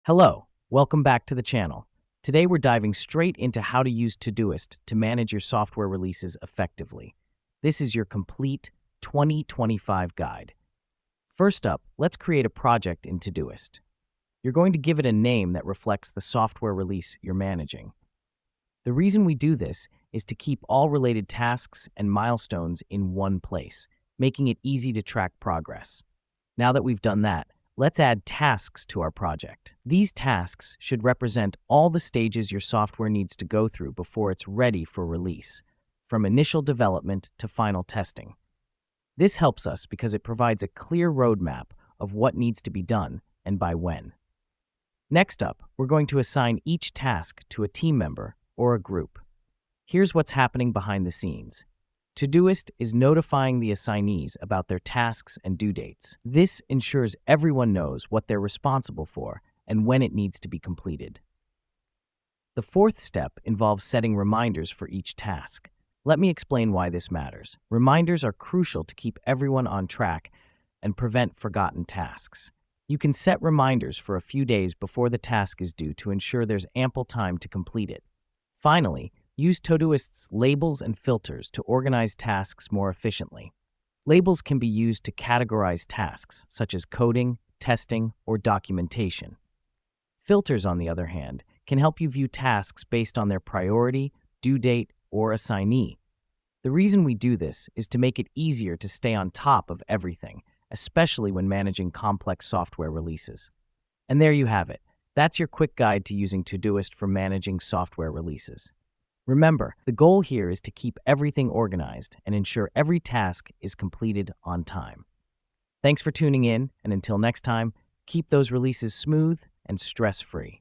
Hello, welcome back to the channel. Today we're diving straight into how to use Todoist to manage your software releases effectively. This is your complete 2025 guide. First up, let's create a project in Todoist. You're going to give it a name that reflects the software release you're managing. The reason we do this is to keep all related tasks and milestones in one place, making it easy to track progress. Now that we've done that, let's add tasks to our project. These tasks should represent all the stages your software needs to go through before it's ready for release, from initial development to final testing. This helps us because it provides a clear roadmap of what needs to be done and by when. Next up, we're going to assign each task to a team member or a group. Here's what's happening behind the scenes. Todoist is notifying the assignees about their tasks and due dates. This ensures everyone knows what they're responsible for and when it needs to be completed. The fourth step involves setting reminders for each task. Let me explain why this matters. Reminders are crucial to keep everyone on track and prevent forgotten tasks. You can set reminders for a few days before the task is due to ensure there's ample time to complete it. Finally, use Todoist's labels and filters to organize tasks more efficiently. Labels can be used to categorize tasks, such as coding, testing, or documentation. Filters, on the other hand, can help you view tasks based on their priority, due date, or assignee. The reason we do this is to make it easier to stay on top of everything, especially when managing complex software releases. And there you have it. That's your quick guide to using Todoist for managing software releases. Remember, the goal here is to keep everything organized and ensure every task is completed on time. Thanks for tuning in, and until next time, keep those releases smooth and stress-free.